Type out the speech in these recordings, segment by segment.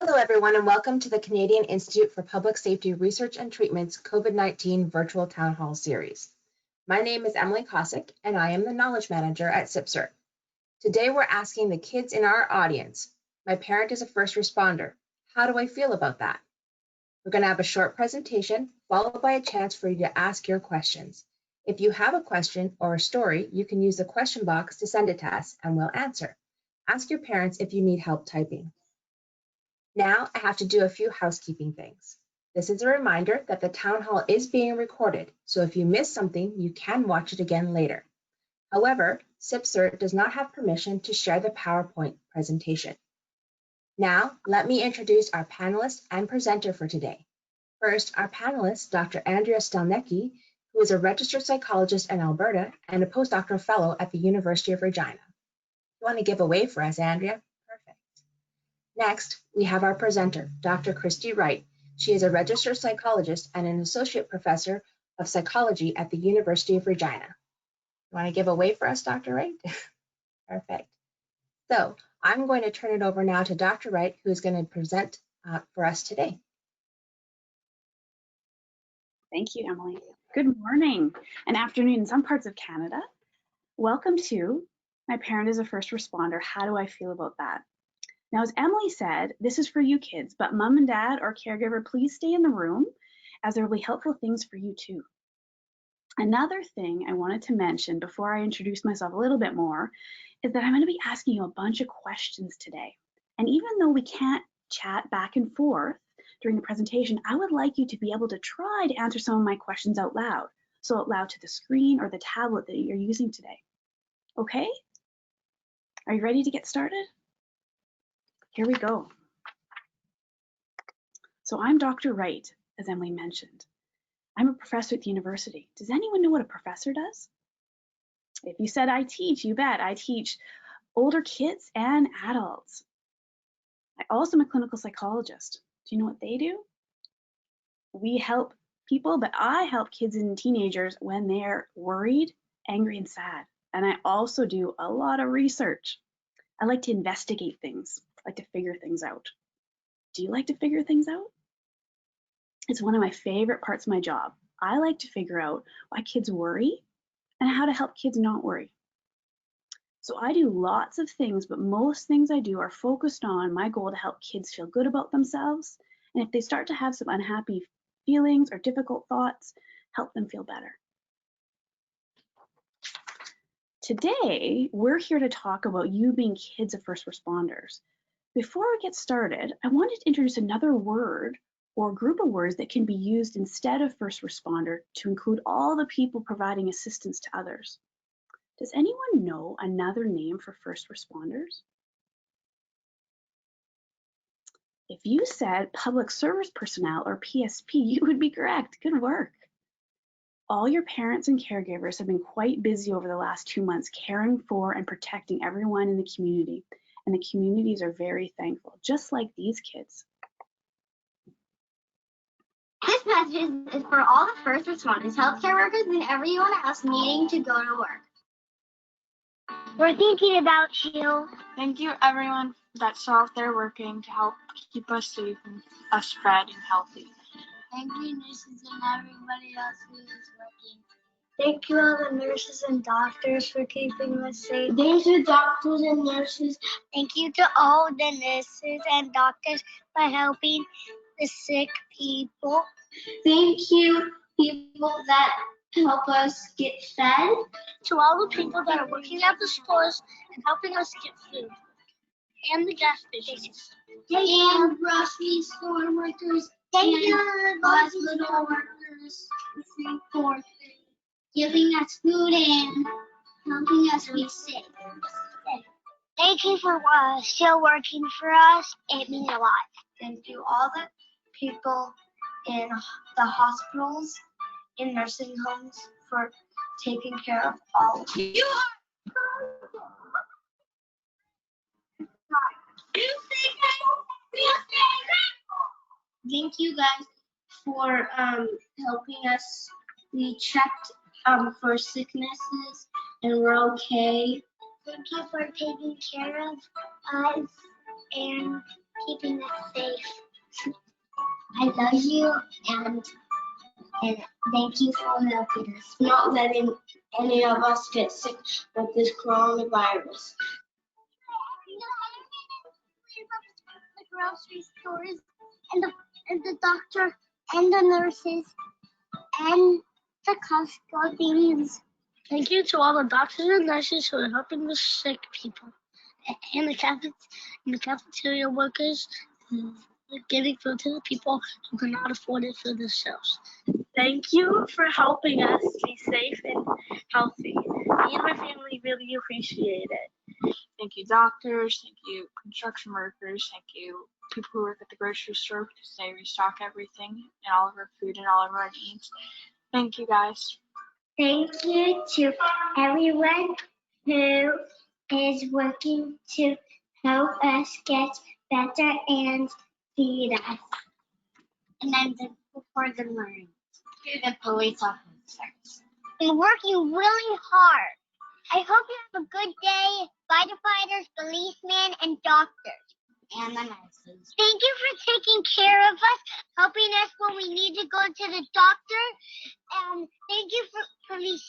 Hello, everyone, and welcome to the Canadian Institute for Public Safety Research and Treatment's COVID-19 Virtual Town Hall Series. My name is Emily Kosick, and I am the Knowledge Manager at CIPSRT. Today, we're asking the kids in our audience, my parent is a first responder. How do I feel about that? We're going to have a short presentation, followed by a chance for you to ask your questions. If you have a question or a story, you can use the question box to send it to us, and we'll answer. Ask your parents if you need help typing. Now I have to do a few housekeeping things. This is a reminder that the town hall is being recorded, so if you miss something, you can watch it again later. However, CIPSRT does not have permission to share the PowerPoint presentation. Now, let me introduce our panelist and presenter for today. First, our panelist, Dr. Andrea Stelnecki, who is a registered psychologist in Alberta and a postdoctoral fellow at the University of Regina. You want to give a wave for us, Andrea? Perfect. Next, we have our presenter, Dr. Christy Wright. She is a registered psychologist and an associate professor of psychology at the University of Regina. You want to give a wave for us, Dr. Wright? Perfect. So I'm going to turn it over now to Dr. Wright, who is going to present for us today. Thank you, Emily. Good morning and afternoon in some parts of Canada. Welcome to My Parent is a First Responder. How do I feel about that? Now, as Emily said, this is for you kids, but mom and dad or caregiver, please stay in the room as there will be helpful things for you too. Another thing I wanted to mention before I introduce myself a little bit more is that I'm going to be asking you a bunch of questions today. And even though we can't chat back and forth during the presentation, I would like you to be able to try to answer some of my questions out loud. So out loud to the screen or the tablet that you're using today. Okay? Are you ready to get started? Here we go. So I'm Dr. Wright, as Emily mentioned. I'm a professor at the university. Does anyone know what a professor does? If you said I teach, you bet. I teach older kids and adults. I also am a clinical psychologist. Do you know what they do? We help people, but I help kids and teenagers when they're worried, angry, and sad. And I also do a lot of research. I like to investigate things. I like to figure things out. Do you like to figure things out? It's one of my favorite parts of my job. I like to figure out why kids worry and how to help kids not worry. So I do lots of things, but most things I do are focused on my goal to help kids feel good about themselves. And if they start to have some unhappy feelings or difficult thoughts, help them feel better. Today, we're here to talk about you being kids of first responders. Before we get started, I wanted to introduce another word or group of words that can be used instead of first responder to include all the people providing assistance to others. Does anyone know another name for first responders? If you said public service personnel or PSP, you would be correct. Good work. All your parents and caregivers have been quite busy over the last 2 months caring for and protecting everyone in the community, and the communities are very thankful, just like these kids. This message is for all the first responders, healthcare workers, and everyone else needing to go to work. We're thinking about you. Thank you, everyone that's out there working to help keep us safe and us spread and healthy. Thank you, nurses and everybody else who is working. Thank you, all the nurses and doctors, for keeping us safe. Thank you, doctors and nurses. Thank you to all the nurses and doctors for helping the sick people. Thank you, people that help us get fed. To all the people that are working at the stores and helping us get food. And the gas stations. And grocery store workers. Thank you, hospital workers, for giving us food and helping us be safe. Thank you for still working for us. It means a lot. Thank you, all the people in the hospitals, in nursing homes, for taking care of all of you. Thank you guys for helping us. We checked for sicknesses and we're okay. Thank you for taking care of us and keeping us safe. I love you and thank you for helping us, not letting any of us get sick with this coronavirus. The grocery stores and the doctor and the nurses and the Costco things. Thank you to all the doctors and nurses who are helping the sick people, and the cafeteria workers giving food to the people who cannot afford it for themselves. Thank you for helping us be safe and healthy. Me and my family really appreciate it. Thank you, doctors. Thank you, construction workers. Thank you, people who work at the grocery store because they restock everything and all of our food and all of our needs. Thank you, guys. Thank you to everyone who is working to help us get better and feed us. And I'm thankful for the Marines, to the police officers, and working really hard. I hope you have a good day, firefighters, policemen, and doctors. And the nurses. Thank you for taking care of us, helping us when we need to go to the doctor. And thank you for police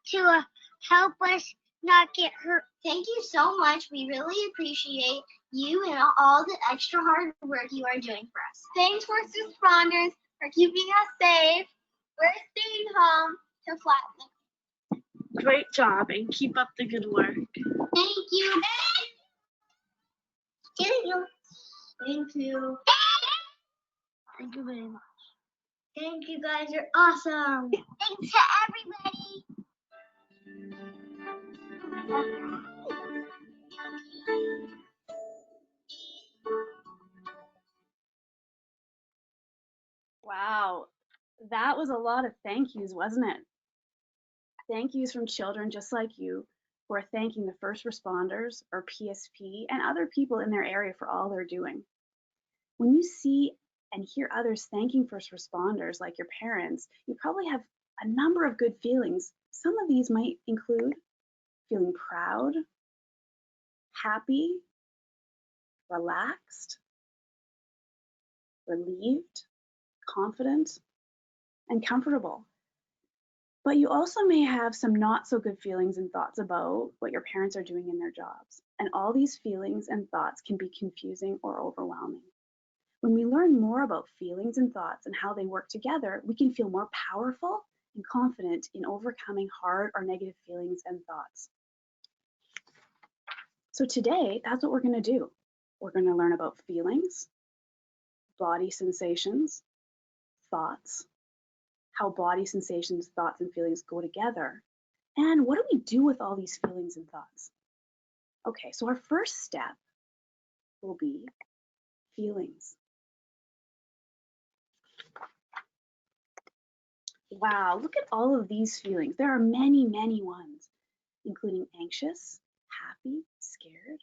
to help us not get hurt. Thank you so much. We really appreciate you and all the extra hard work you are doing for us. Thanks, first responders, for keeping us safe. We're staying home to flatten. Great job, and keep up the good work. Thank you. Thank you. Thank you. Thank you very much. Thank you guys. You're awesome. Thanks to everybody. Wow, that was a lot of thank yous, wasn't it? Thank yous from children just like you who are thanking the first responders or PSP and other people in their area for all they're doing. When you see and hear others thanking first responders like your parents, you probably have a number of good feelings. Some of these might include feeling proud, happy, relaxed, relieved, confident, and comfortable. But you also may have some not so good feelings and thoughts about what your parents are doing in their jobs. And all these feelings and thoughts can be confusing or overwhelming. When we learn more about feelings and thoughts and how they work together, we can feel more powerful and confident in overcoming hard or negative feelings and thoughts. So today, that's what we're going to do. We're going to learn about feelings, body sensations, thoughts, how body sensations, thoughts, and feelings go together, and what do we do with all these feelings and thoughts? Okay, so our first step will be feelings. Wow, look at all of these feelings. There are many, many ones, including anxious, happy, scared,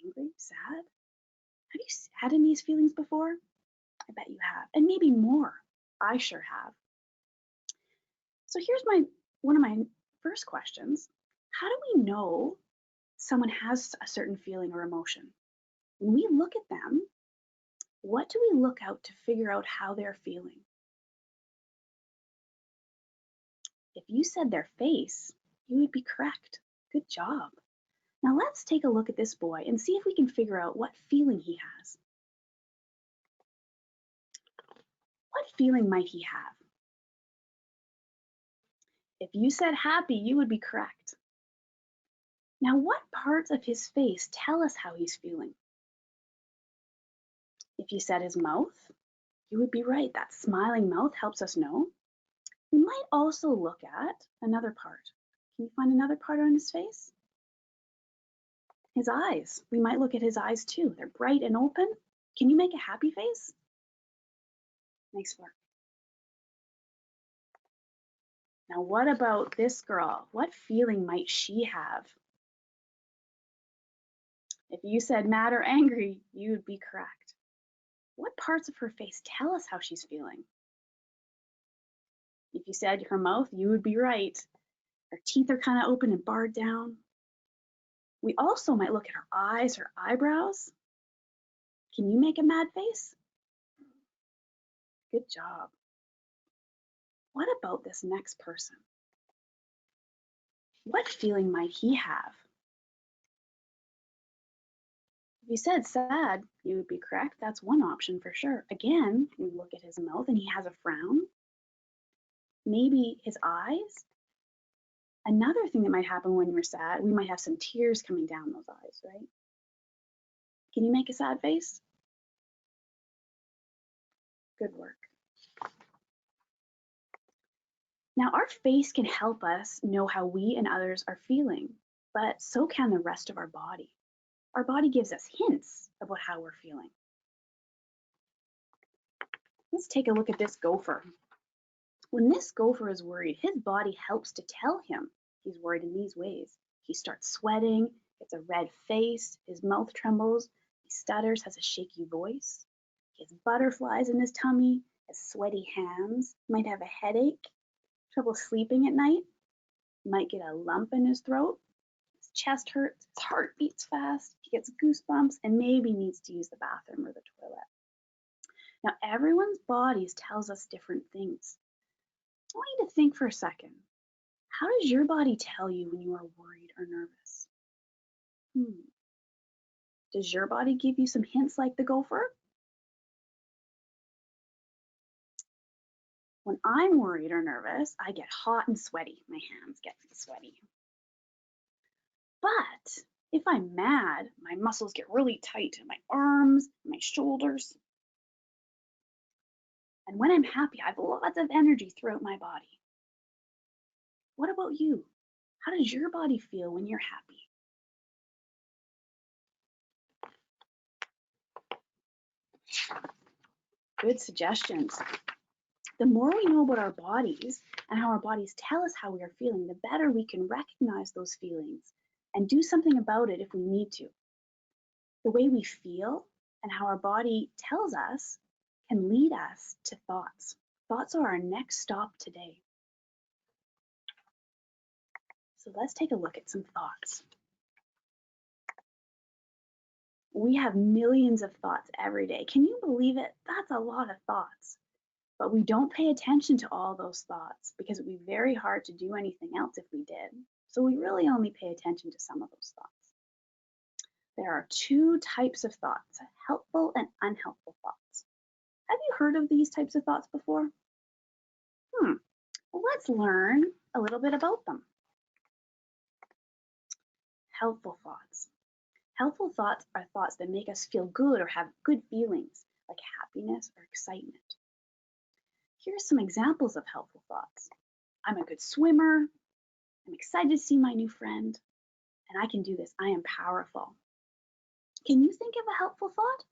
angry, sad. Have you had any of these feelings before? I bet you have, and maybe more. I sure have. So here's one of my first questions. How do we know someone has a certain feeling or emotion? When we look at them, what do we look out to figure out how they're feeling? If you said their face, you would be correct. Good job. Now let's take a look at this boy and see if we can figure out what feeling he has. What feeling might he have? If you said happy, you would be correct. Now, what parts of his face tell us how he's feeling? If you said his mouth, you would be right. That smiling mouth helps us know. We might also look at another part. Can you find another part on his face? His eyes. We might look at his eyes too. They're bright and open. Can you make a happy face? Nice work. Now, what about this girl? What feeling might she have? If you said mad or angry, you would be correct. What parts of her face tell us how she's feeling? If you said her mouth, you would be right. Her teeth are kind of open and barred down. We also might look at her eyes, her eyebrows. Can you make a mad face? Good job. What about this next person? What feeling might he have? If you said sad, you would be correct. That's one option for sure. Again, you look at his mouth and he has a frown. Maybe his eyes. Another thing that might happen when we're sad, we might have some tears coming down those eyes, right? Can you make a sad face? Good work. Now, our face can help us know how we and others are feeling, but so can the rest of our body. Our body gives us hints about how we're feeling. Let's take a look at this gopher. When this gopher is worried, his body helps to tell him he's worried in these ways. He starts sweating, gets a red face, his mouth trembles, he stutters, has a shaky voice. He has butterflies in his tummy, has sweaty hands, might have a headache, trouble sleeping at night, might get a lump in his throat, his chest hurts, his heart beats fast, he gets goosebumps, and maybe needs to use the bathroom or the toilet. Now, everyone's bodies tells us different things. I want you to think for a second. How does your body tell you when you are worried or nervous? Does your body give you some hints like the gopher? When I'm worried or nervous, I get hot and sweaty. My hands get sweaty. But if I'm mad, my muscles get really tight in my arms, my shoulders. And when I'm happy, I have lots of energy throughout my body. What about you? How does your body feel when you're happy? Good suggestions. The more we know about our bodies and how our bodies tell us how we are feeling, the better we can recognize those feelings and do something about it if we need to. The way we feel and how our body tells us can lead us to thoughts. Thoughts are our next stop today. So let's take a look at some thoughts. We have millions of thoughts every day. Can you believe it? That's a lot of thoughts. But we don't pay attention to all those thoughts because it would be very hard to do anything else if we did. So we really only pay attention to some of those thoughts. There are two types of thoughts, helpful and unhelpful thoughts. Have you heard of these types of thoughts before? Well, let's learn a little bit about them. Helpful thoughts. Helpful thoughts are thoughts that make us feel good or have good feelings, like happiness or excitement. Here are some examples of helpful thoughts. I'm a good swimmer. I'm excited to see my new friend. And I can do this. I am powerful. Can you think of a helpful thought?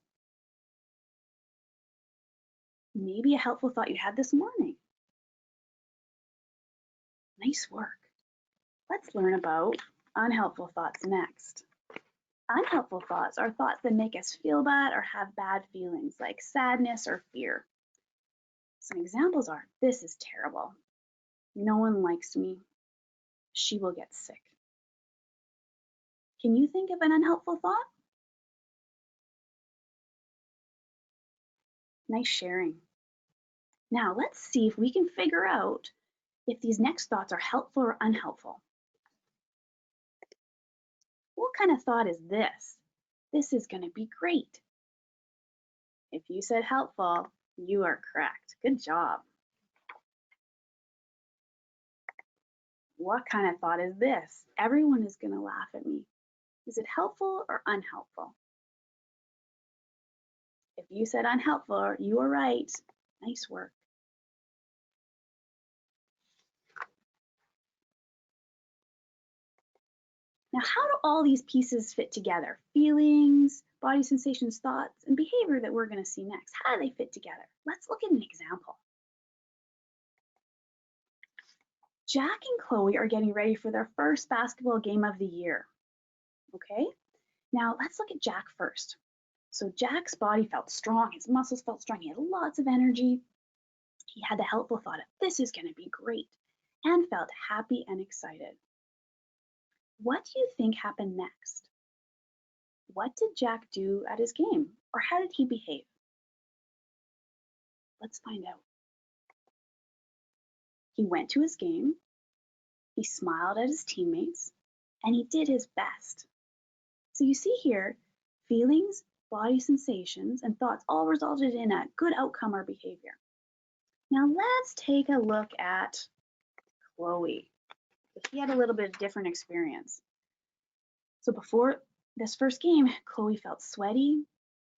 Maybe a helpful thought you had this morning. Nice work. Let's learn about unhelpful thoughts next. Unhelpful thoughts are thoughts that make us feel bad or have bad feelings, like sadness or fear. Some examples are, this is terrible. No one likes me. She will get sick. Can you think of an unhelpful thought? Nice sharing. Now let's see if we can figure out if these next thoughts are helpful or unhelpful. What kind of thought is this? This is going to be great. If you said helpful, you are correct. Good job. What kind of thought is this? Everyone is going to laugh at me. Is it helpful or unhelpful? If you said unhelpful, you are right. Nice work. Now, how do all these pieces fit together? Feelings, body sensations, thoughts, and behavior that we're going to see next. How do they fit together? Let's look at an example. Jack and Chloe are getting ready for their first basketball game of the year. Okay, now let's look at Jack first. So Jack's body felt strong, his muscles felt strong, he had lots of energy. He had the helpful thought of, this is going to be great, and felt happy and excited. What do you think happened next? what did Jack do at his game? Or how did he behave? Let's find out. He went to his game, he smiled at his teammates, and he did his best. So you see here, feelings, body sensations, and thoughts all resulted in a good outcome or behavior. Now let's take a look at Chloe. He had a little bit of different experience. So before this first game, Chloe felt sweaty.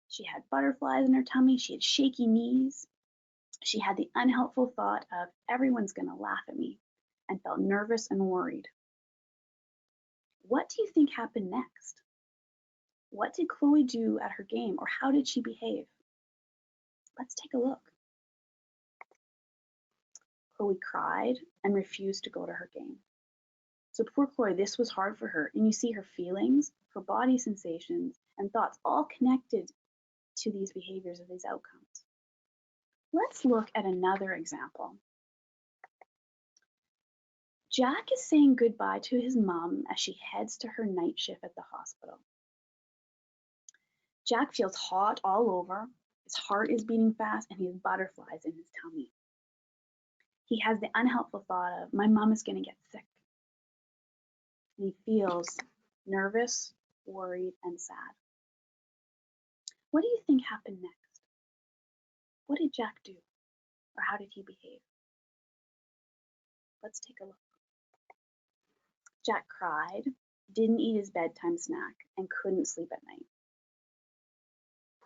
She had butterflies in her tummy. She had shaky knees. She had the unhelpful thought of everyone's going to laugh at me and felt nervous and worried. What do you think happened next? What did Chloe do at her game, or how did she behave? Let's take a look. Chloe cried and refused to go to her game. So poor Chloe, this was hard for her, and you see her feelings, her body sensations, and thoughts all connected to these behaviors of these outcomes. Let's look at another example. Jack is saying goodbye to his mom as she heads to her night shift at the hospital. Jack feels hot all over, his heart is beating fast, and he has butterflies in his tummy. He has the unhelpful thought of, my mom is going to get sick. And he feels nervous, worried, and sad. What do you think happened next? What did Jack do? Or how did he behave? Let's take a look. Jack cried, didn't eat his bedtime snack, and couldn't sleep at night.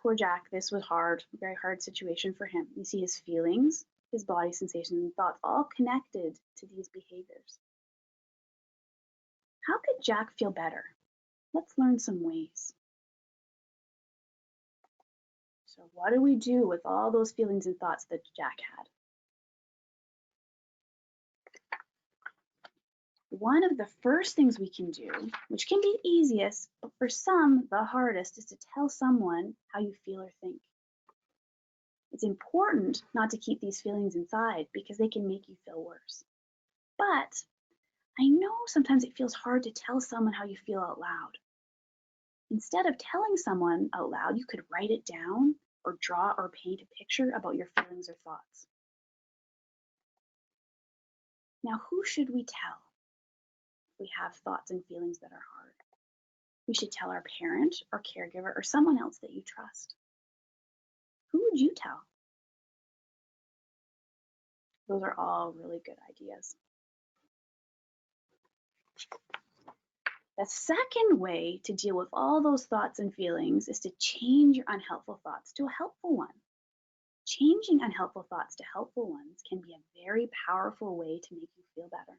Poor Jack, this was hard, a very hard situation for him. You see his feelings, his body sensations, and thoughts all connected to these behaviors. How could Jack feel better? Let's learn some ways. So what do we do with all those feelings and thoughts that Jack had? One of the first things we can do, which can be easiest, but for some the hardest, is to tell someone how you feel or think. It's important not to keep these feelings inside because they can make you feel worse. But I know sometimes it feels hard to tell someone how you feel out loud. Instead of telling someone out loud, you could write it down or draw or paint a picture about your feelings or thoughts. Now, who should we tell if we have thoughts and feelings that are hard? We should tell our parent or caregiver or someone else that you trust. Who would you tell? Those are all really good ideas. The second way to deal with all those thoughts and feelings is to change your unhelpful thoughts to a helpful one. Changing unhelpful thoughts to helpful ones can be a very powerful way to make you feel better.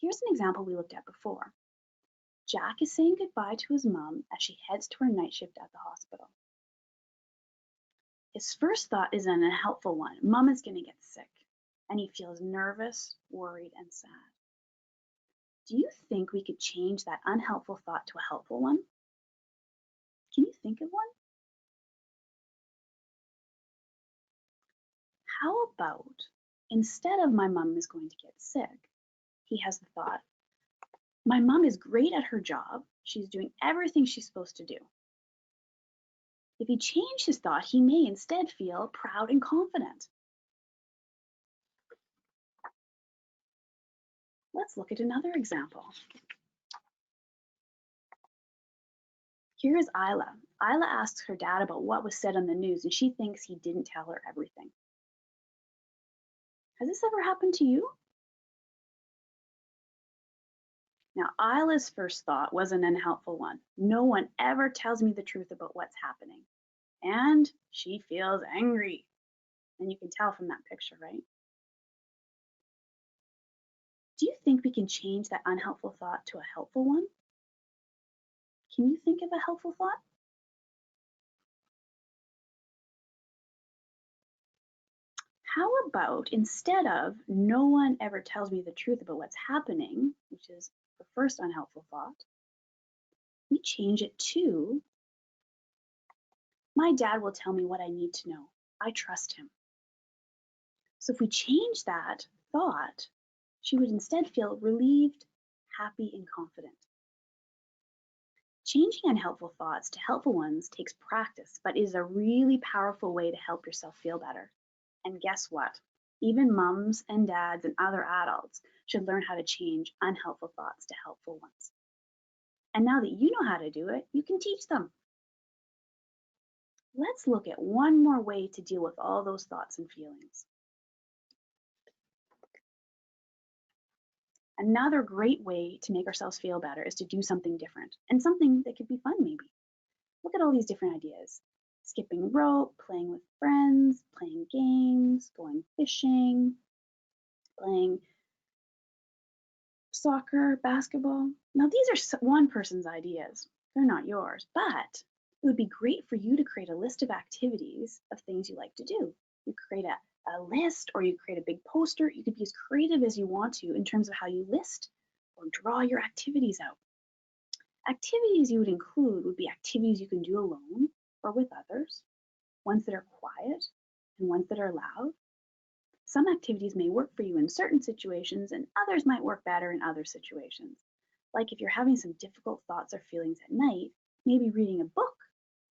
Here's an example we looked at before. Jack is saying goodbye to his mom as she heads to her night shift at the hospital. His first thought is an unhelpful one. Mom is going to get sick, and he feels nervous, worried, and sad. Do you think we could change that unhelpful thought to a helpful one? Can you think of one? How about instead of my mom is going to get sick, he has the thought, my mom is great at her job. She's doing everything she's supposed to do. If he changed his thought, he may instead feel proud and confident. Let's look at another example. Here is Isla. Isla asks her dad about what was said on the news, and she thinks he didn't tell her everything. Has this ever happened to you? Now, Isla's first thought was an unhelpful one. No one ever tells me the truth about what's happening. And she feels angry. And you can tell from that picture, right? Do you think we can change that unhelpful thought to a helpful one? Can you think of a helpful thought? How about instead of no one ever tells me the truth about what's happening, which is the first unhelpful thought, we change it to my dad will tell me what I need to know. I trust him. So if we change that thought, she would instead feel relieved, happy, and confident. Changing unhelpful thoughts to helpful ones takes practice, but is a really powerful way to help yourself feel better. And guess what? Even mums and dads and other adults should learn how to change unhelpful thoughts to helpful ones. And now that you know how to do it, you can teach them. Let's look at one more way to deal with all those thoughts and feelings. Another great way to make ourselves feel better is to do something different, and something that could be fun maybe. Look at all these different ideas. Skipping rope, playing with friends, playing games, going fishing, playing soccer, basketball. Now these are one person's ideas. They're not yours, but it would be great for you to create a list of activities of things you like to do. You create a list, or you create a big poster. You could be as creative as you want to in terms of how you list or draw your activities out. Activities you would include would be activities you can do alone or with others, ones that are quiet and ones that are loud. Some activities may work for you in certain situations, and others might work better in other situations. Like if you're having some difficult thoughts or feelings at night, maybe reading a book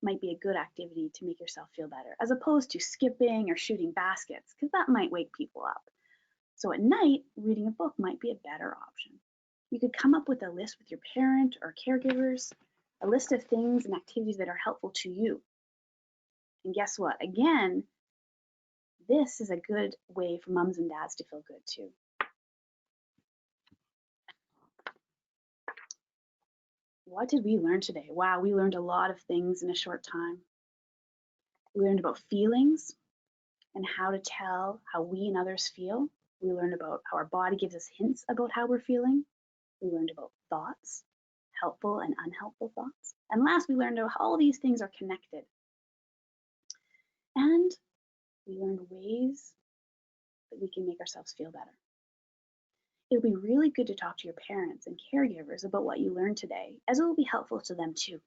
might be a good activity to make yourself feel better, as opposed to skipping or shooting baskets, because that might wake people up. So at night, reading a book might be a better option. You could come up with a list with your parent or caregivers, a list of things and activities that are helpful to you. And guess what? Again, this is a good way for mums and dads to feel good too. What did we learn today? Wow, we learned a lot of things in a short time. We learned about feelings and how to tell how we and others feel. We learned about how our body gives us hints about how we're feeling. We learned about thoughts, helpful and unhelpful thoughts. And last, we learned how all these things are connected. And we learned ways that we can make ourselves feel better. It'll be really good to talk to your parents and caregivers about what you learned today, as it will be helpful to them too.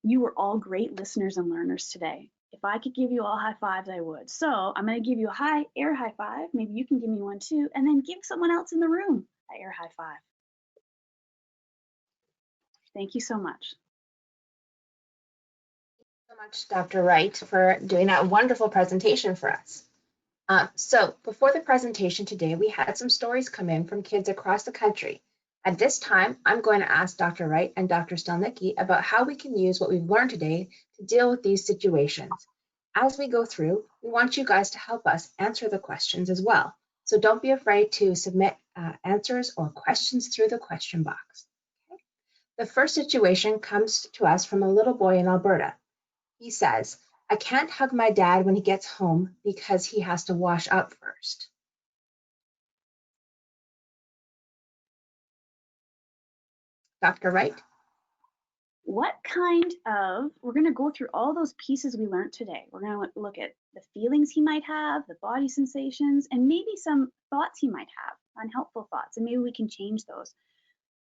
You were all great listeners and learners today. If I could give you all high fives, I would. So I'm going to give you a air high five. Maybe you can give me one too, and then give someone else in the room an air high five. Thank you so much. Thank you so much, Dr. Wright, for doing that wonderful presentation for us. So before the presentation today, we had some stories come in from kids across the country. At this time, I'm going to ask Dr. Wright and Dr. Stelnicki about how we can use what we've learned today to deal with these situations. As we go through, we want you guys to help us answer the questions as well. So don't be afraid to submit answers or questions through the question box. Okay? The first situation comes to us from a little boy in Alberta. He says, "I can't hug my dad when he gets home because he has to wash up first." Dr. Wright? We're going to go through all those pieces we learned today. We're going to look at the feelings he might have, the body sensations, and maybe some thoughts he might have, unhelpful thoughts, and maybe we can change those.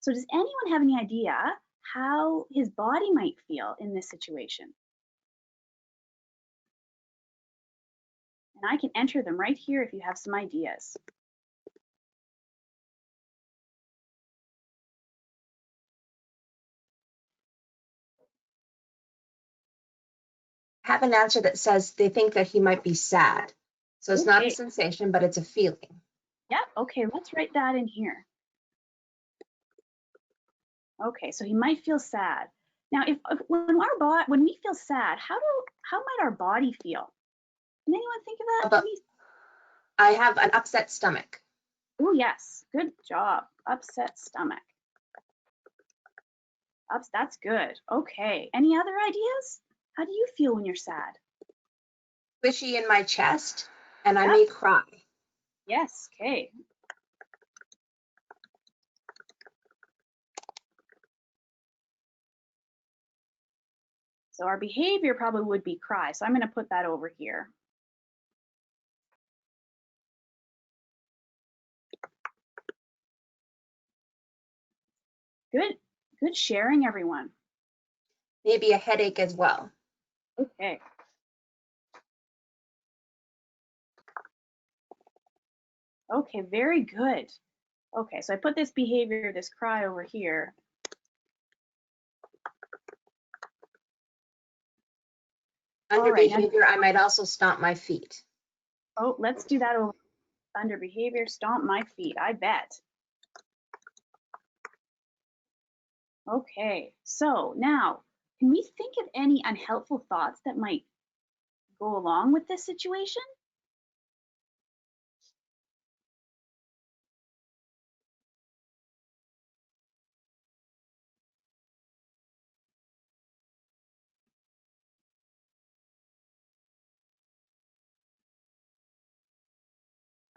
So does anyone have any idea how his body might feel in this situation? And I can enter them right here if you have some ideas. I have an answer that says they think that he might be sad. So it's not a Okay. sensation, but it's a feeling. Yeah, okay, let's write that in here. Okay, so he might feel sad. Now, when we feel sad, how might our body feel? Can anyone think of that? I have an upset stomach. Oh, yes, good job. Upset stomach. That's good. Okay, any other ideas? How do you feel when you're sad? Squishy in my chest, and I may cry. Yes, okay. So our behavior probably would be cry. So I'm going to put that over here. Good sharing, everyone. Maybe a headache as well. Okay. Okay, very good. Okay, so I put this behavior, this cry over here. Under All right, now, behavior, I might also stomp my feet. oh, let's do that over under behavior, stomp my feet, I bet. Okay, so now, can we think of any unhelpful thoughts that might go along with this situation?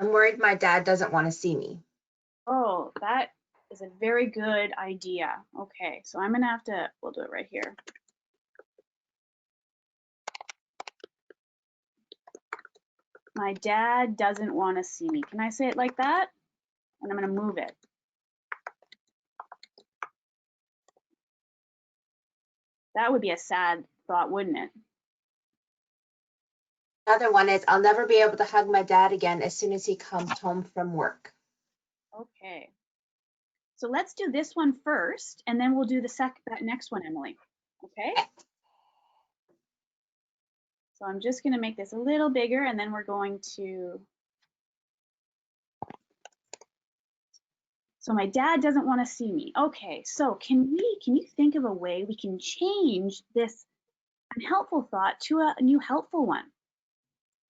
I'm worried my dad doesn't want to see me. Oh, that is a very good idea. Okay, so I'm gonna have to, we'll do it right here. My dad doesn't want to see me. Can I say it like that? And I'm gonna move it. That would be a sad thought, wouldn't it? Another one is I'll never be able to hug my dad again as soon as he comes home from work. Okay. So let's do this one first, and then we'll do that next one, Emily. Okay? So I'm just going to make this a little bigger, and then we're going to. So my dad doesn't want to see me. Okay, so can you think of a way we can change this unhelpful thought to a new helpful one?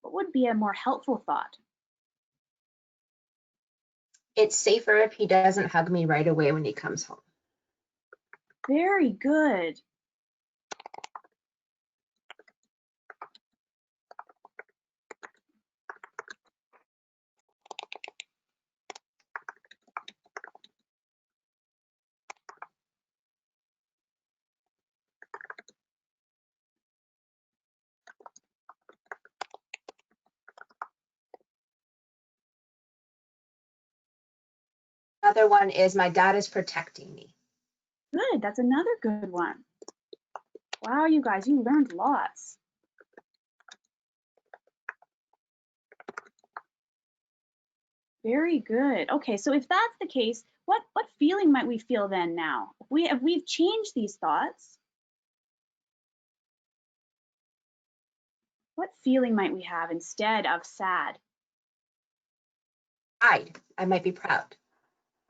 What would be a more helpful thought? It's safer if he doesn't hug me right away when he comes home. Very good. Another one is my dad is protecting me. Good, that's another good one. Wow, you guys, you learned lots. Very good. Okay, so if that's the case, what feeling might we feel then now? If we've changed these thoughts, what feeling might we have instead of sad? Pride. I might be proud.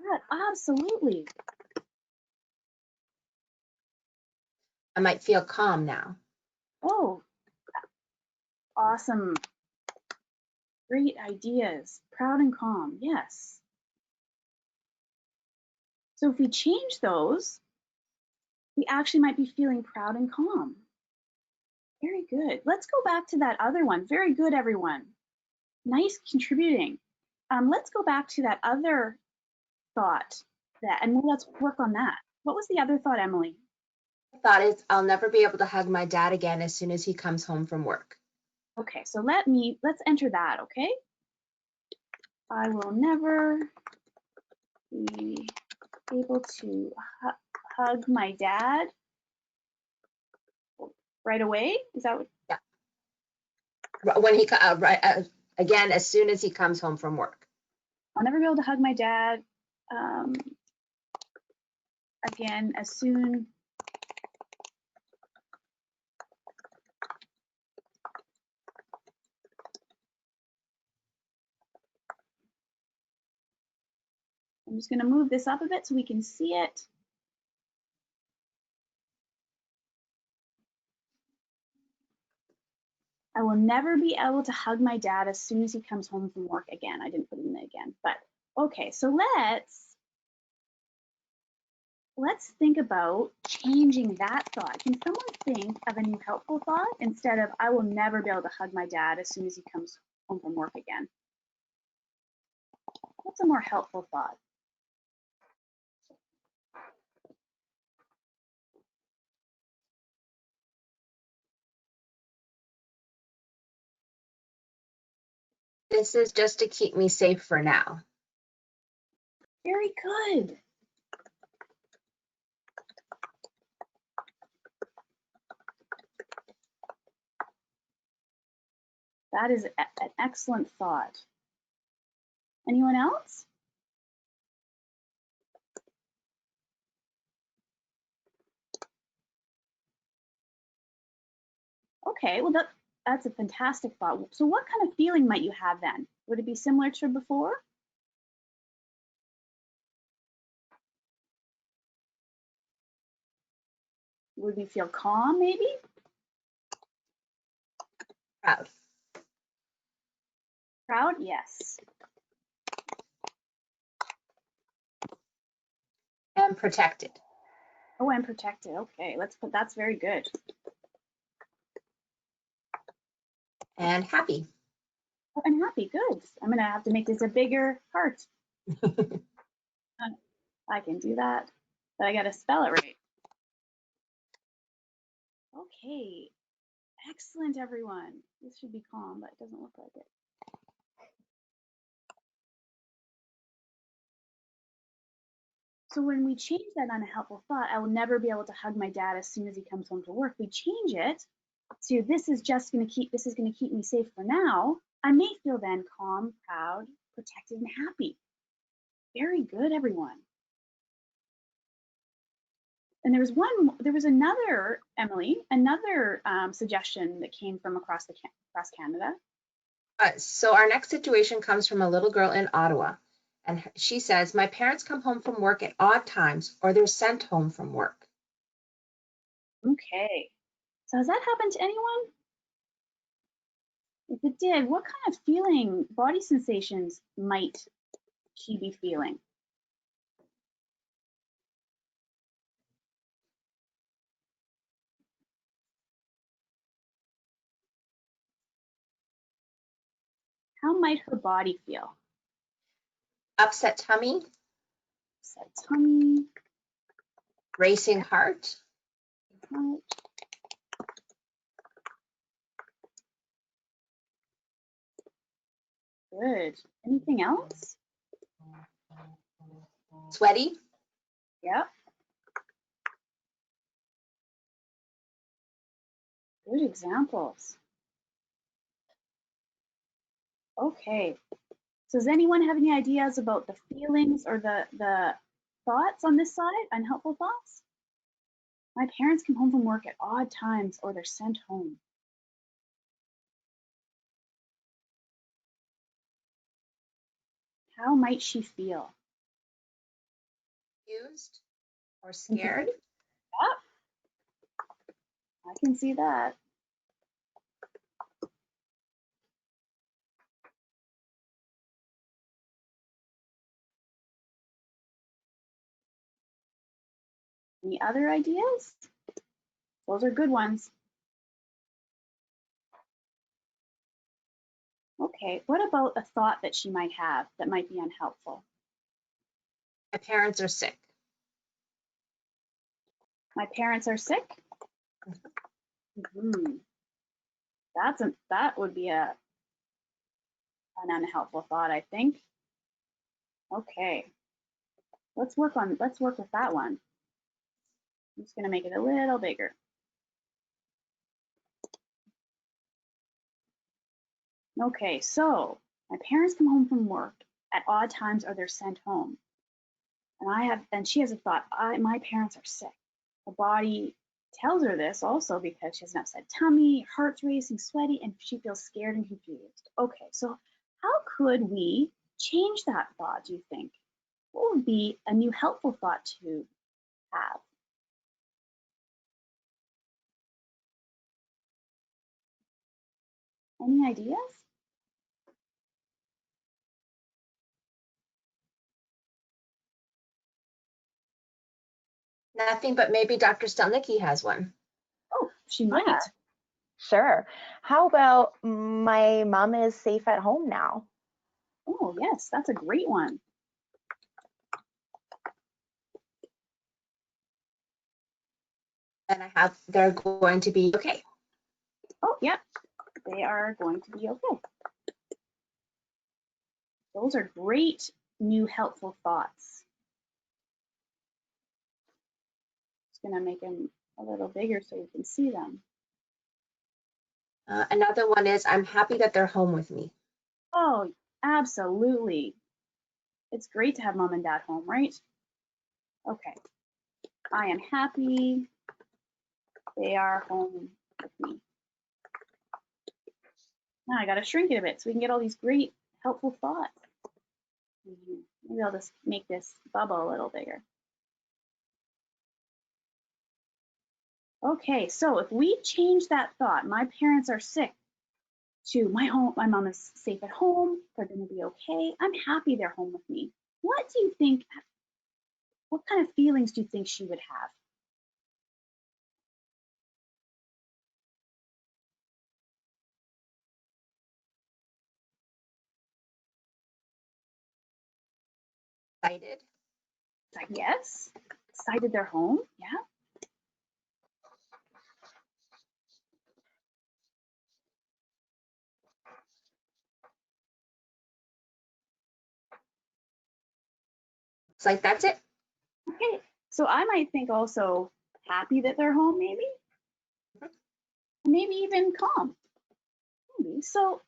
Yeah, absolutely. I might feel calm now. Oh, awesome. Great ideas. Proud and calm. Yes. So if we change those, we actually might be feeling proud and calm. Very good. Let's go back to that other one. Very good, everyone. Nice contributing. Let's go back to that other thought and let's work on that. What was the other thought, Emily? The thought is I'll never be able to hug my dad again as soon as he comes home from work. Okay, so let's enter that, okay? I will never be able to hug my dad right away. Is that what? Yeah. When he again as soon as he comes home from work. I'll never be able to hug my dad again as soon. I'm just going to move this up a bit so we can see it. I will never be able to hug my dad as soon as he comes home from work again. I didn't put it in again, but okay, so let's think about changing that thought. Can someone think of a new helpful thought instead of I will never be able to hug my dad as soon as he comes home from work again? What's a more helpful thought? This is just to keep me safe for now. Very good. That is an excellent thought. Anyone else? Okay, well that's a fantastic thought. So what kind of feeling might you have then? Would it be similar to before? Would you feel calm maybe? Proud. Proud, yes. And protected. Oh, I'm protected. Okay, that's very good. And happy. Oh, I'm happy, good. I'm gonna have to make this a bigger heart. I can do that, but I gotta spell it right. Okay, excellent everyone. This should be calm, but it doesn't look like it. So when we change that unhelpful thought, I will never be able to hug my dad as soon as he comes home from work. We change it to this is gonna keep me safe for now. I may feel then calm, proud, protected, and happy. Very good, everyone. And there was another, Emily, another suggestion that came from across Canada. So our next situation comes from a little girl in Ottawa. And she says, my parents come home from work at odd times or they're sent home from work. Okay. So has that happened to anyone? If it did, what kind of feeling, body sensations might she be feeling? How might her body feel? Upset tummy. Upset tummy. Racing heart. Heart. Good. Anything else? Sweaty. Yep. Good examples. Okay. So does anyone have any ideas about the feelings or the thoughts on this side? Unhelpful thoughts? My parents come home from work at odd times or they're sent home. How might she feel? Confused or scared. Yep. I can see that. Any other ideas? Those are good ones. Okay, what about a thought that she might have that might be unhelpful? My parents are sick. My parents are sick? That would be an unhelpful thought, I think. Okay. Let's work with that one. I'm just gonna make it a little bigger. Okay, so my parents come home from work at odd times or they're sent home. And she has a thought, my parents are sick. Her body tells her this also because she has an upset tummy, heart's racing, sweaty, and she feels scared and confused. Okay, so how could we change that thought, do you think? What would be a new helpful thought to have? Any ideas? Nothing, but maybe Dr. Stelnicki has one. Oh, she might. Yeah, sure. How about my mom is safe at home now? Oh, yes, that's a great one. And they're going to be okay. Oh, yep, they are going to be okay. Those are great new helpful thoughts. Just gonna make them a little bigger so you can see them. Another one is, I'm happy that they're home with me. Oh, absolutely. It's great to have mom and dad home, right? Okay. I am happy they are home with me. Now I got to shrink it a bit so we can get all these great helpful thoughts. Maybe I'll just make this bubble a little bigger. Okay, so if we change that thought, my parents are sick, to my mom is safe at home, they're going to be okay, I'm happy they're home with me. What do you think, what kind of feelings do you think she would have? Excited. Yes, excited they're home, yeah. It's like, that's it. Okay, so I might think also happy that they're home, maybe? Maybe even calm. Maybe. So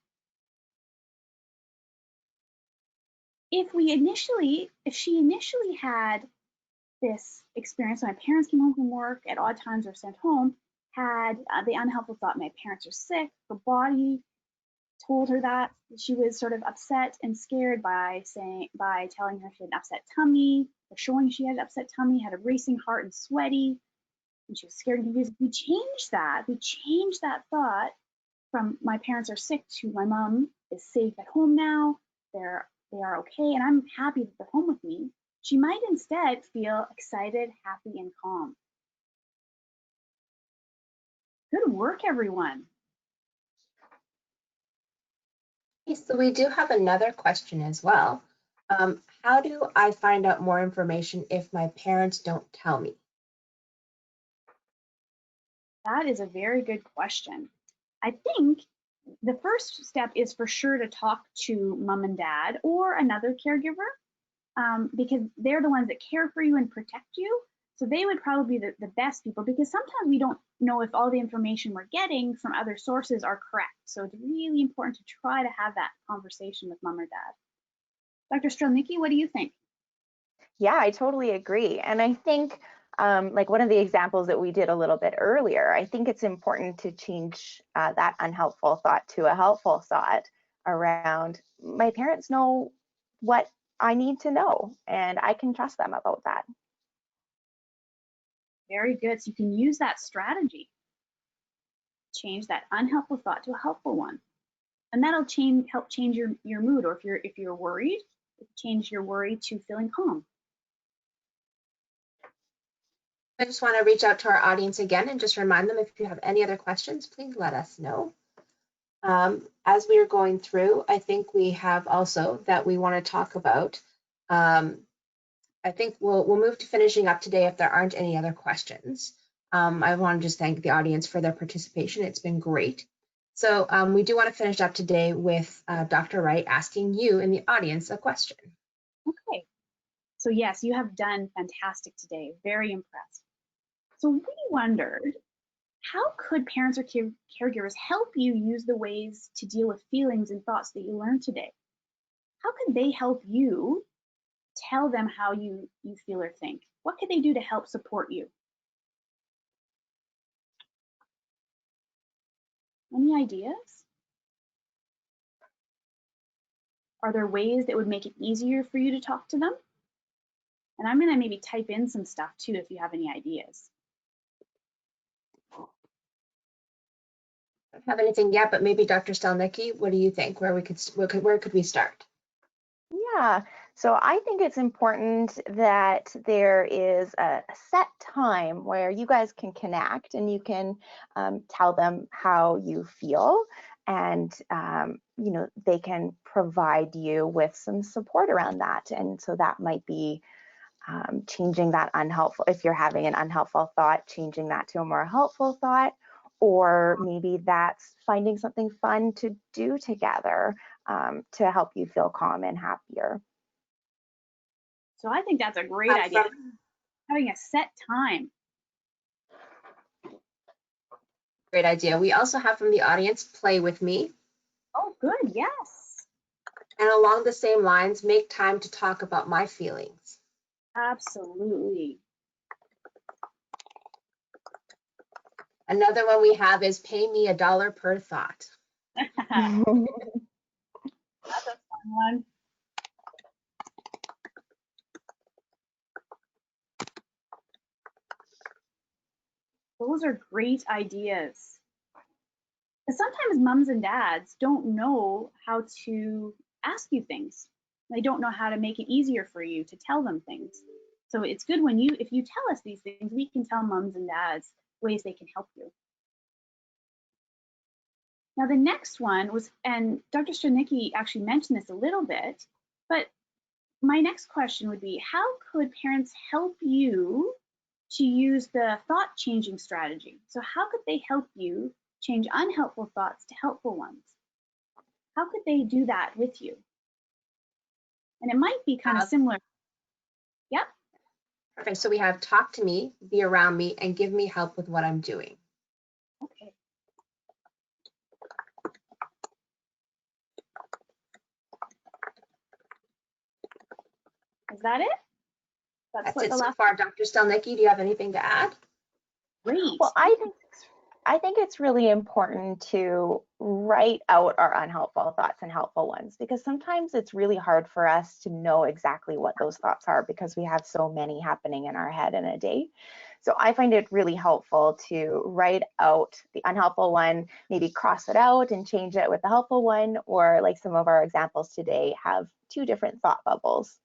if she initially had this experience, my parents came home from work at odd times or sent home, had the unhelpful thought, my parents are sick, her body told her that she was sort of upset and scared by telling her she had an upset tummy, or showing she had an upset tummy, had a racing heart and sweaty, and she was scared and confused. We changed that thought from my parents are sick to my mom is safe at home now, they are okay, and I'm happy that they're home with me. She might instead feel excited, happy, and calm. Good work, everyone. So we do have another question as well. How do I find out more information if my parents don't tell me? That is a very good question. I think the first step is for sure to talk to mom and dad or another caregiver, because they're the ones that care for you and protect you. So they would probably be the best people, because sometimes we don't know if all the information we're getting from other sources are correct. So it's really important to try to have that conversation with mom or dad. Dr. Strelnicki, what do you think? Yeah, I totally agree. And I think like one of the examples that we did a little bit earlier, I think it's important to change that unhelpful thought to a helpful thought around my parents know what I need to know and I can trust them about that. Very good. So you can use that strategy. Change that unhelpful thought to a helpful one. And that'll help change your mood, or if you're worried, change your worry to feeling calm. I just want to reach out to our audience again and just remind them, if you have any other questions, please let us know. As we are going through, I think we have also that we want to talk about. I think we'll move to finishing up today if there aren't any other questions. I want to just thank the audience for their participation. It's been great. So we do want to finish up today with Dr. Wright asking you in the audience a question. Okay. So yes, you have done fantastic today. Very impressed. So we wondered, how could parents or caregivers help you use the ways to deal with feelings and thoughts that you learned today? How could they help you tell them how you feel or think? What could they do to help support you? Any ideas? Are there ways that would make it easier for you to talk to them? And I'm going to maybe type in some stuff too if you have any ideas. I don't have anything yet, but maybe Dr. Strelnicki, what do you think? Where could we start? Yeah, so I think it's important that there is a set time where you guys can connect and you can tell them how you feel, and you know, they can provide you with some support around that. And so that might be changing that unhelpful, if you're having an unhelpful thought, changing that to a more helpful thought, or maybe that's finding something fun to do together to help you feel calm and happier. So I think that's a great idea. Having a set time. Great idea. We also have from the audience, play with me. Oh, good. Yes. And along the same lines, make time to talk about my feelings. Absolutely. Another one we have is pay me $1 per thought. That's a fun one. Those are great ideas. But sometimes moms and dads don't know how to ask you things. They don't know how to make it easier for you to tell them things. So it's good when if you tell us these things, we can tell moms and dads ways they can help you. Now the next one was, and Dr. Stranicki actually mentioned this a little bit, but my next question would be, how could parents help you to use the thought changing strategy? So how could they help you change unhelpful thoughts to helpful ones? How could they do that with you? And it might be kind of similar. Yep. Perfect. So we have talk to me, be around me, and give me help with what I'm doing. Okay. Is that it? That's it so far. Dr. Stelnicki, do you have anything to add? Great. Well, I think it's really important to write out our unhelpful thoughts and helpful ones, because sometimes it's really hard for us to know exactly what those thoughts are because we have so many happening in our head in a day. So I find it really helpful to write out the unhelpful one, maybe cross it out and change it with the helpful one, or like some of our examples today have 2 different thought bubbles.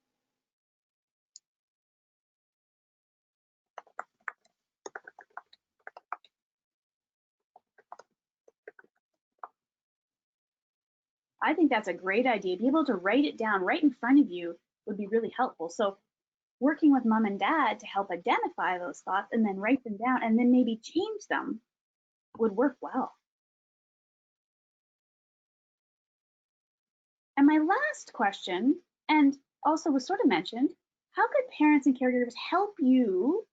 I think that's a great idea. Be able to write it down right in front of you would be really helpful. So working with mom and dad to help identify those thoughts and then write them down and then maybe change them would work well. And my last question, and also was sort of mentioned, how could parents and caregivers help you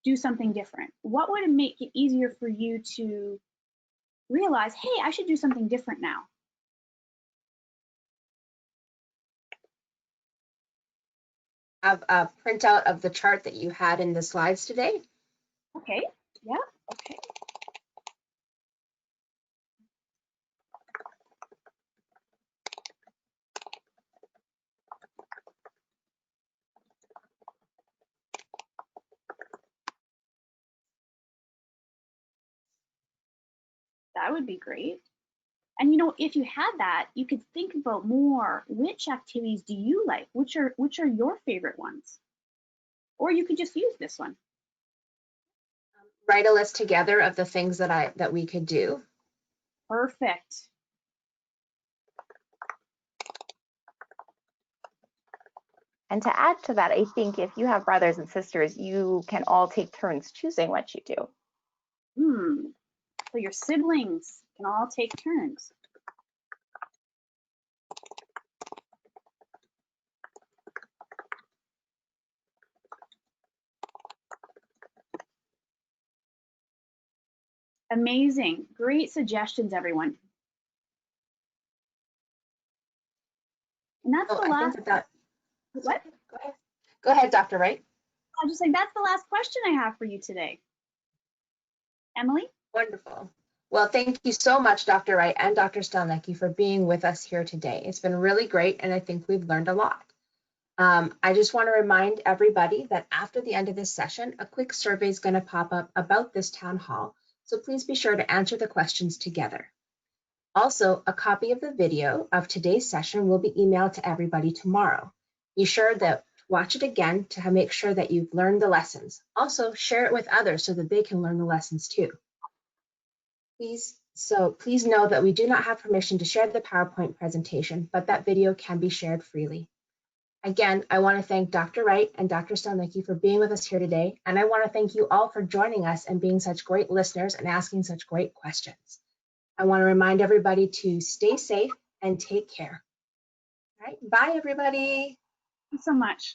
do something different? What would make it easier for you to realize, hey, I should do something different now? Have a printout of the chart that you had in the slides today. Okay, yeah, okay. That would be great. And you know, if you had that, you could think about more, which activities do you like? Which are your favorite ones? Or you could just use this one. Write a list together of the things that we could do. Perfect. And to add to that, I think if you have brothers and sisters, you can all take turns choosing what you do. So your siblings can all take turns. Amazing. Great suggestions, everyone. And that's the last. What? Go ahead, Dr. Wright. I'm just saying that's the last question I have for you today. Emily? Wonderful. Well, thank you so much, Dr. Wright and Dr. Stelnicki, for being with us here today. It's been really great, and I think we've learned a lot. I just want to remind everybody that after the end of this session, a quick survey is going to pop up about this town hall, so please be sure to answer the questions together. Also, a copy of the video of today's session will be emailed to everybody tomorrow. Be sure to watch it again to make sure that you've learned the lessons. Also, share it with others so that they can learn the lessons too. Please know that we do not have permission to share the PowerPoint presentation, but that video can be shared freely. Again, I want to thank Dr. Wright and Dr. Stelnicki for being with us here today, and I want to thank you all for joining us and being such great listeners and asking such great questions. I want to remind everybody to stay safe and take care. All right, bye everybody. Thanks so much.